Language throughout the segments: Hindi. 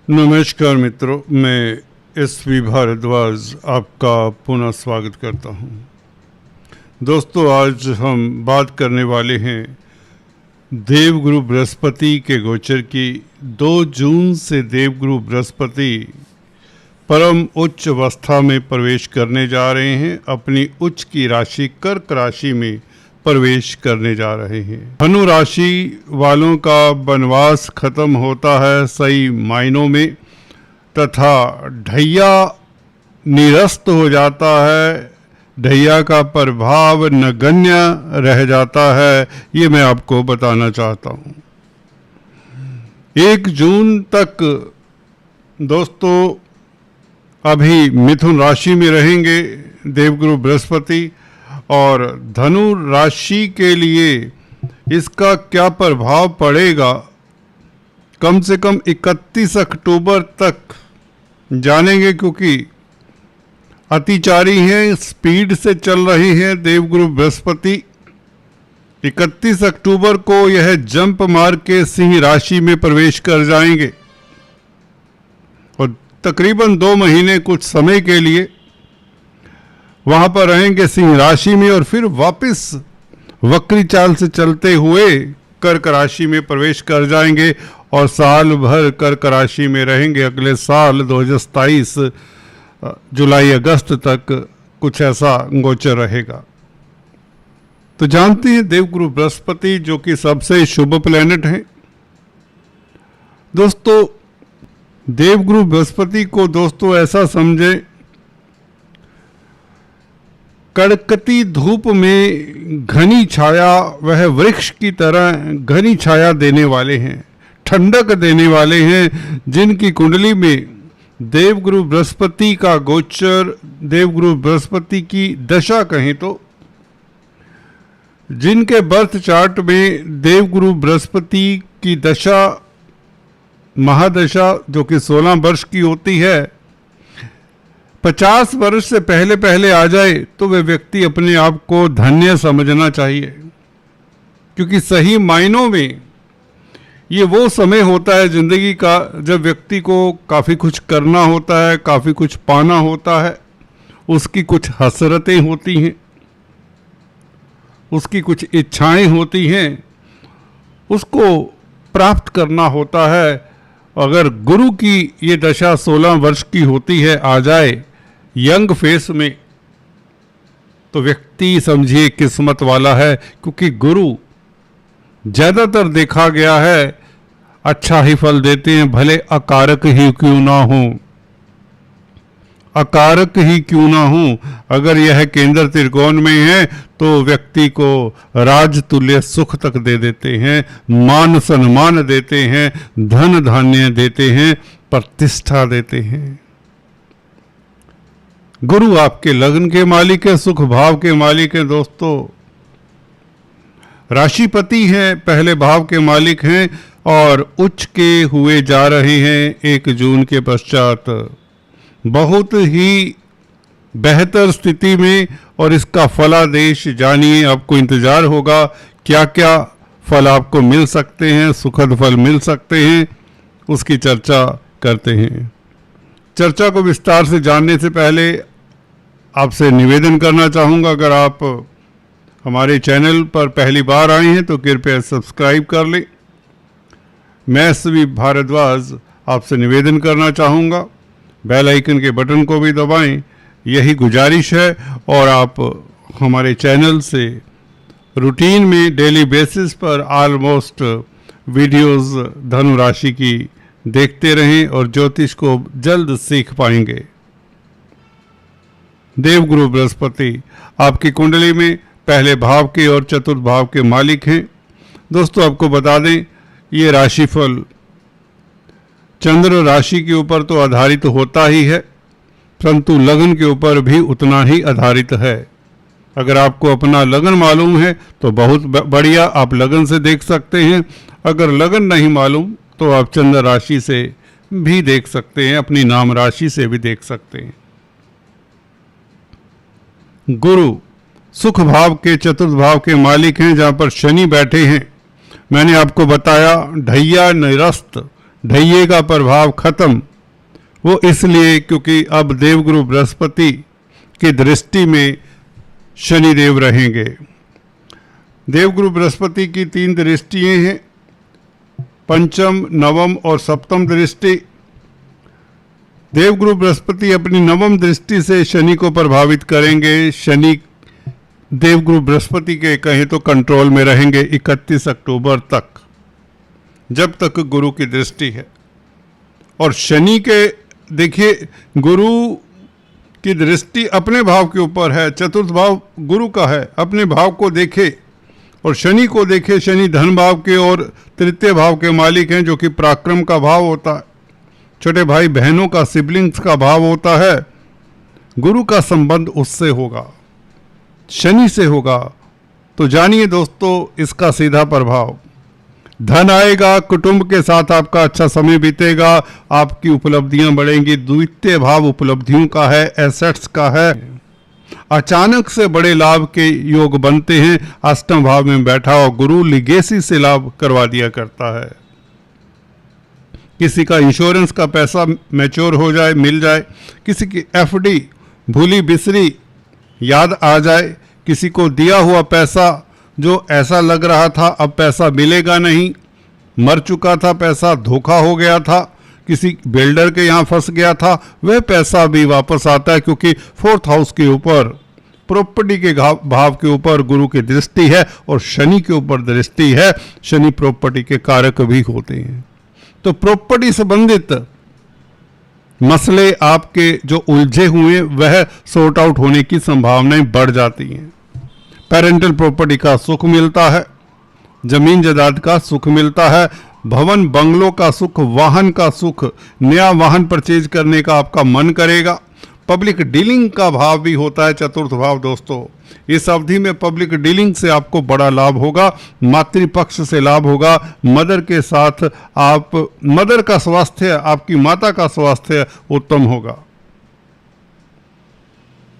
नमस्कार मित्रों, मैं एसवी भारद्वाज आपका पुनः स्वागत करता हूं। दोस्तों, आज हम बात करने वाले हैं देवगुरु बृहस्पति के गोचर की। 2 जून से देवगुरु बृहस्पति परम उच्च अवस्था में प्रवेश करने जा रहे हैं। अपनी उच्च की राशि कर्क राशि में प्रवेश करने जा रहे हैं। धनु राशि वालों का वनवास खत्म होता है सही मायनों में, तथा ढैया निरस्त हो जाता है। ढैया का प्रभाव नगण्य रह जाता है, ये मैं आपको बताना चाहता हूँ। 1 जून तक दोस्तों अभी मिथुन राशि में रहेंगे देवगुरु बृहस्पति, और धनु राशि के लिए इसका क्या प्रभाव पड़ेगा कम से कम 31 अक्टूबर तक जानेंगे, क्योंकि अतिचारी हैं, स्पीड से चल रही हैं देवगुरु बृहस्पति। 31 अक्टूबर को यह जंप मार के सिंह राशि में प्रवेश कर जाएंगे और तकरीबन 2 महीने कुछ समय के लिए वहां पर रहेंगे सिंह राशि में, और फिर वापस वक्री चाल से चलते हुए कर्क राशि में प्रवेश कर जाएंगे और साल भर कर्क राशि में रहेंगे। अगले साल 2027 जुलाई अगस्त तक कुछ ऐसा गोचर रहेगा। तो जानते हैं देवगुरु बृहस्पति जो कि सबसे शुभ प्लेनेट है। दोस्तों, देवगुरु बृहस्पति को दोस्तों ऐसा समझे, कड़कती धूप में घनी छाया, वह वृक्ष की तरह घनी छाया देने वाले हैं, ठंडक देने वाले हैं। जिनकी कुंडली में देवगुरु बृहस्पति का गोचर, देवगुरु बृहस्पति की दशा कहें तो, जिनके बर्थ चार्ट में देवगुरु बृहस्पति की दशा महादशा जो कि 16 वर्ष की होती है, 50 वर्ष से पहले आ जाए तो वह व्यक्ति अपने आप को धन्य समझना चाहिए, क्योंकि सही मायनों में ये वो समय होता है जिंदगी का जब व्यक्ति को काफ़ी कुछ करना होता है, काफ़ी कुछ पाना होता है, उसकी कुछ हसरतें होती हैं, उसकी कुछ इच्छाएं होती हैं, उसको प्राप्त करना होता है। अगर गुरु की ये दशा 16 वर्ष की होती है, आ जाए यंग फेस में, तो व्यक्ति समझिए किस्मत वाला है, क्योंकि गुरु ज़्यादातर देखा गया है अच्छा ही फल देते हैं, भले अकारक ही क्यों ना हो, अकारक ही क्यों ना हो। अगर यह केंद्र त्रिकोण में है तो व्यक्ति को राजतुल्य सुख तक दे देते हैं, मान सम्मान देते हैं, धन धान्य देते हैं, प्रतिष्ठा देते हैं। गुरु आपके लग्न के मालिक है, सुख भाव के मालिक है दोस्तों, राशिपति हैं, पहले भाव के मालिक हैं और उच्च के हुए जा रहे हैं 1 जून के पश्चात। बहुत ही बेहतर स्थिति में, और इसका फलादेश जानिए, आपको इंतजार होगा क्या क्या फल आपको मिल सकते हैं, सुखद फल मिल सकते हैं, उसकी चर्चा करते हैं। चर्चा को विस्तार से जानने से पहले आपसे निवेदन करना चाहूँगा, अगर आप हमारे चैनल पर पहली बार आए हैं तो कृपया सब्सक्राइब कर लें। मैं एसवी भारद्वाज आपसे निवेदन करना चाहूँगा, बेल आइकन के बटन को भी दबाएं, यही गुजारिश है। और आप हमारे चैनल से रूटीन में डेली बेसिस पर ऑलमोस्ट वीडियोस धनु राशि की देखते रहें और ज्योतिष को जल्द सीख पाएंगे। देवगुरु बृहस्पति आपकी कुंडली में पहले भाव के और चतुर्थ भाव के मालिक हैं। दोस्तों, आपको बता दें, ये राशिफल चंद्र राशि के ऊपर तो आधारित होता ही है, परंतु लगन के ऊपर भी उतना ही आधारित है। अगर आपको अपना लगन मालूम है तो बहुत बढ़िया, आप लगन से देख सकते हैं। अगर लगन नहीं मालूम तो आप चंद्र राशि से भी देख सकते हैं, अपनी नाम राशि से भी देख सकते हैं। गुरु सुख भाव के चतुर्थ भाव के मालिक हैं, जहाँ पर शनि बैठे हैं। मैंने आपको बताया ढैया निरस्त, ढैये का प्रभाव खत्म। वो इसलिए क्योंकि अब देवगुरु बृहस्पति की दृष्टि में शनिदेव रहेंगे। देवगुरु बृहस्पति की 3 दृष्टियां हैं, पंचम, नवम और सप्तम दृष्टि। देवगुरु बृहस्पति अपनी नवम दृष्टि से शनि को प्रभावित करेंगे। शनि देवगुरु बृहस्पति के कहें तो कंट्रोल में रहेंगे 31 अक्टूबर तक, जब तक गुरु की दृष्टि है। और शनि के देखिए, गुरु की दृष्टि अपने भाव के ऊपर है, चतुर्थ भाव गुरु का है, अपने भाव को देखे और शनि को देखे। शनि धन भाव के और तृतीय भाव के मालिक हैं, जो कि पराक्रम का भाव होता है, छोटे भाई बहनों का, सिबलिंग्स का भाव होता है। गुरु का संबंध उससे होगा, शनि से होगा। तो जानिए दोस्तों इसका सीधा प्रभाव। धन आएगा, कुटुंब के साथ आपका अच्छा समय बीतेगा, आपकी उपलब्धियां बढ़ेंगी। द्वितीय भाव उपलब्धियों का है, एसेट्स का है। अचानक से बड़े लाभ के योग बनते हैं। अष्टम भाव में बैठा हुआ गुरु लिगेसी से लाभ करवा दिया करता है। किसी का इंश्योरेंस का पैसा मैच्योर हो जाए, मिल जाए, किसी की एफडी भूली बिसरी याद आ जाए, किसी को दिया हुआ पैसा जो ऐसा लग रहा था अब पैसा मिलेगा नहीं, मर चुका था पैसा, धोखा हो गया था, किसी बिल्डर के यहाँ फंस गया था, वह पैसा भी वापस आता है, क्योंकि 4th हाउस के ऊपर, प्रॉपर्टी के भाव के ऊपर गुरु की दृष्टि है और शनि के ऊपर दृष्टि है। शनि प्रॉपर्टी के कारक भी होते हैं। तो प्रॉपर्टी संबंधित मसले आपके जो उलझे हुए वह सॉर्ट आउट होने की संभावनाएं बढ़ जाती हैं। पेरेंटल प्रॉपर्टी का सुख मिलता है, जमीन जायदाद का सुख मिलता है, भवन बंगलों का सुख, वाहन का सुख, नया वाहन परचेज करने का आपका मन करेगा। पब्लिक डीलिंग का भाव भी होता है, चतुर्थ भाव दोस्तों। इस अवधि में पब्लिक डीलिंग से आपको बड़ा लाभ होगा, मातृपक्ष से लाभ होगा। मदर के साथ आप, मदर का स्वास्थ्य, आपकी माता का स्वास्थ्य उत्तम होगा।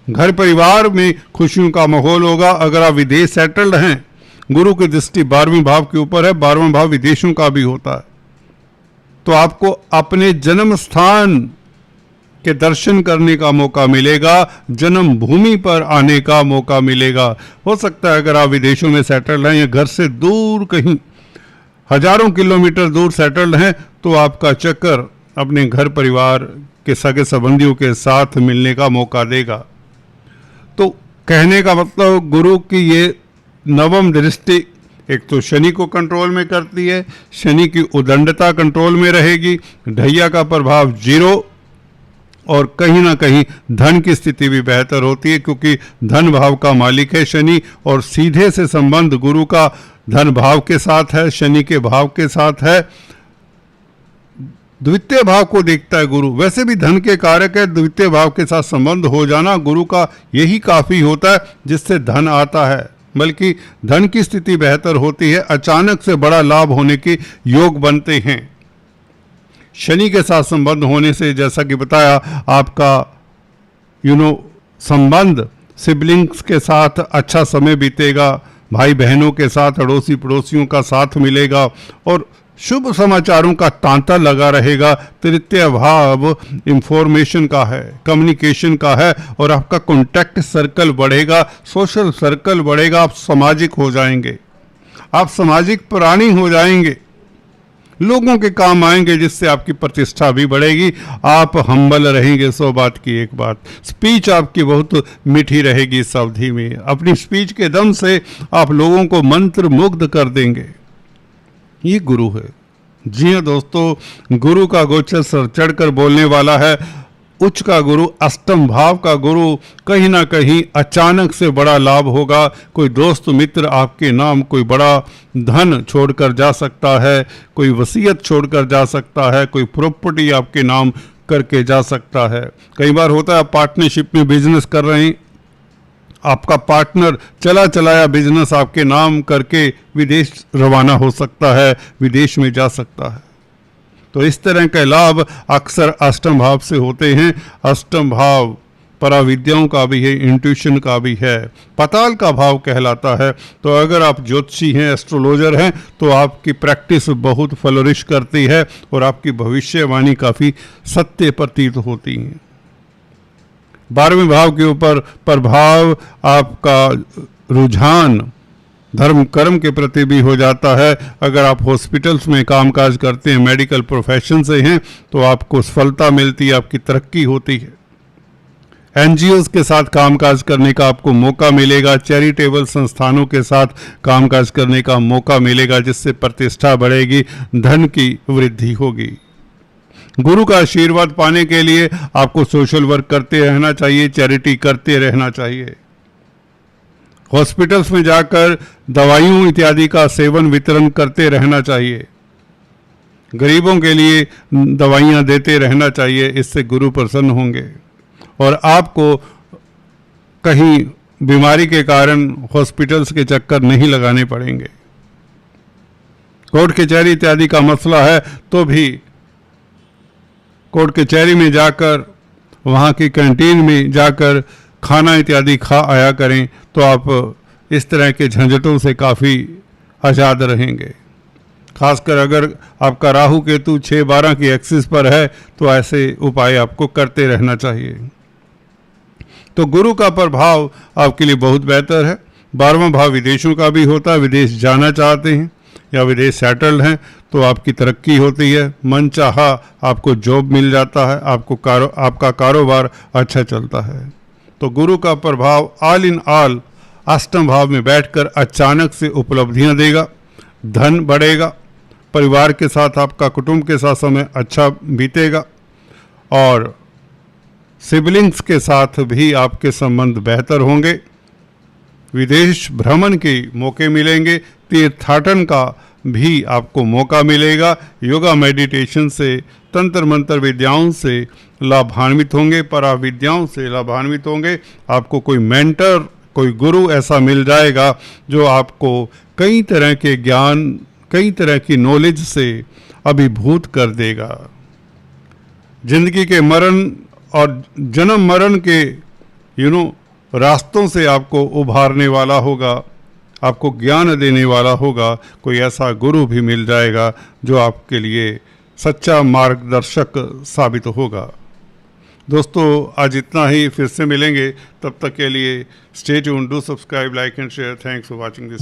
घर परिवार में खुशियों का माहौल होगा। अगर आप विदेश सेटल्ड हैं, गुरु की दृष्टि 12वें भाव के ऊपर है, 12वां भाव विदेशों का भी होता है, तो आपको अपने जन्म स्थान के दर्शन करने का मौका मिलेगा, जन्म भूमि पर आने का मौका मिलेगा। हो सकता है अगर आप विदेशों में सेटल्ड हैं या घर से दूर कहीं हजारों किलोमीटर दूर सेटल्ड हैं, तो आपका चक्कर अपने घर परिवार के सगे संबंधियों के साथ मिलने का मौका देगा। तो कहने का मतलब गुरु की ये नवम दृष्टि एक तो शनि को कंट्रोल में करती है, शनि की उदंडता कंट्रोल में रहेगी, ढैया का प्रभाव 0, और कहीं ना कहीं धन की स्थिति भी बेहतर होती है, क्योंकि धन भाव का मालिक है शनि, और सीधे से संबंध गुरु का धन भाव के साथ है, शनि के भाव के साथ है। द्वितीय भाव को देखता है गुरु, वैसे भी धन के कारक है, द्वितीय भाव के साथ संबंध हो जाना गुरु का यही काफी होता है जिससे धन आता है, बल्कि धन की स्थिति बेहतर होती है। अचानक से बड़ा लाभ होने के योग बनते हैं। शनि के साथ संबंध होने से, जैसा कि बताया, आपका संबंध सिबलिंग्स के साथ अच्छा समय बीतेगा, भाई बहनों के साथ, अड़ोसी पड़ोसियों का साथ मिलेगा और शुभ समाचारों का तांता लगा रहेगा। तृतीय भाव इंफॉर्मेशन का है, कम्युनिकेशन का है, और आपका कॉन्टैक्ट सर्कल बढ़ेगा, सोशल सर्कल बढ़ेगा, आप सामाजिक हो जाएंगे, आप सामाजिक प्राणी हो जाएंगे, लोगों के काम आएंगे, जिससे आपकी प्रतिष्ठा भी बढ़ेगी। आप हम्बल रहेंगे, 100 बात की एक बात। स्पीच आपकी बहुत मीठी रहेगी इस अवधि में, अपनी स्पीच के दम से आप लोगों को मंत्र मुग्ध कर देंगे। ये गुरु है। जी हाँ दोस्तों, गुरु का गोचर सर चढ़कर बोलने वाला है। उच्च का गुरु, अष्टम भाव का गुरु, कहीं ना कहीं अचानक से बड़ा लाभ होगा। कोई दोस्त मित्र आपके नाम कोई बड़ा धन छोड़कर जा सकता है, कोई वसीयत छोड़कर जा सकता है, कोई प्रॉपर्टी आपके नाम करके जा सकता है। कई बार होता है पार्टनरशिप में बिजनेस कर रहे हैं, आपका पार्टनर चला चलाया बिजनेस आपके नाम करके विदेश रवाना हो सकता है, विदेश में जा सकता है। तो इस तरह के लाभ अक्सर अष्टम भाव से होते हैं। अष्टम भाव पराविद्याओं का भी है, इंट्यूशन का भी है। पाताल का भाव कहलाता है। तो अगर आप ज्योतिषी हैं, एस्ट्रोलॉजर हैं, तो आपकी प्रैक्टिस बहुत फ्लोरिश करती है और आपकी भविष्यवाणी काफ़ी सत्य प्रतीत होती है। 12वें भाव के ऊपर प्रभाव आपका रुझान धर्म कर्म के प्रति भी हो जाता है। अगर आप हॉस्पिटल्स में कामकाज करते हैं, मेडिकल प्रोफेशन से हैं, तो आपको सफलता मिलती है, आपकी तरक्की होती है। एनजीओज के साथ कामकाज करने का आपको मौका मिलेगा, चैरिटेबल संस्थानों के साथ कामकाज करने का मौका मिलेगा, जिससे प्रतिष्ठा बढ़ेगी, धन की वृद्धि होगी। गुरु का आशीर्वाद पाने के लिए आपको सोशल वर्क करते रहना चाहिए, चैरिटी करते रहना चाहिए। हॉस्पिटल्स में जाकर दवाइयों इत्यादि का सेवन वितरण करते रहना चाहिए, गरीबों के लिए दवाइयाँ देते रहना चाहिए। इससे गुरु प्रसन्न होंगे और आपको कहीं बीमारी के कारण हॉस्पिटल्स के चक्कर नहीं लगाने पड़ेंगे। कोर्ट कचहरी इत्यादि का मसला है तो भी कोर्ट कचहरी में जाकर, वहाँ की कैंटीन में जाकर खाना इत्यादि खा आया करें, तो आप इस तरह के झंझटों से काफ़ी आज़ाद रहेंगे। खासकर अगर आपका राहु केतु 6-12 की एक्सिस पर है तो ऐसे उपाय आपको करते रहना चाहिए। तो गुरु का प्रभाव आपके लिए बहुत बेहतर है। 12वां भाव विदेशों का भी होता है। विदेश जाना चाहते हैं या विदेश सेटल्ड हैं तो आपकी तरक्की होती है, मन चाहा आपको जॉब मिल जाता है, आपका कारोबार अच्छा चलता है। तो गुरु का प्रभाव ऑल इन ऑल अष्टम भाव में बैठकर अचानक से उपलब्धियां देगा, धन बढ़ेगा, परिवार के साथ, आपका कुटुंब के साथ समय अच्छा बीतेगा और सिबलिंग्स के साथ भी आपके संबंध बेहतर होंगे। विदेश भ्रमण के मौके मिलेंगे, तीर्थाटन का भी आपको मौका मिलेगा। योगा मेडिटेशन से, तंत्र मंत्र विद्याओं से लाभान्वित होंगे, पराविद्याओं से लाभान्वित होंगे। आपको कोई मेंटर, कोई गुरु ऐसा मिल जाएगा जो आपको कई तरह के ज्ञान, कई तरह की नॉलेज से अभिभूत कर देगा। जिंदगी के मरण और जन्म मरण के रास्तों से आपको उभारने वाला होगा, आपको ज्ञान देने वाला होगा। कोई ऐसा गुरु भी मिल जाएगा जो आपके लिए सच्चा मार्गदर्शक साबित होगा। दोस्तों, आज इतना ही, फिर से मिलेंगे। तब तक के लिए stay tuned, do subscribe, like and share. Thanks for watching this.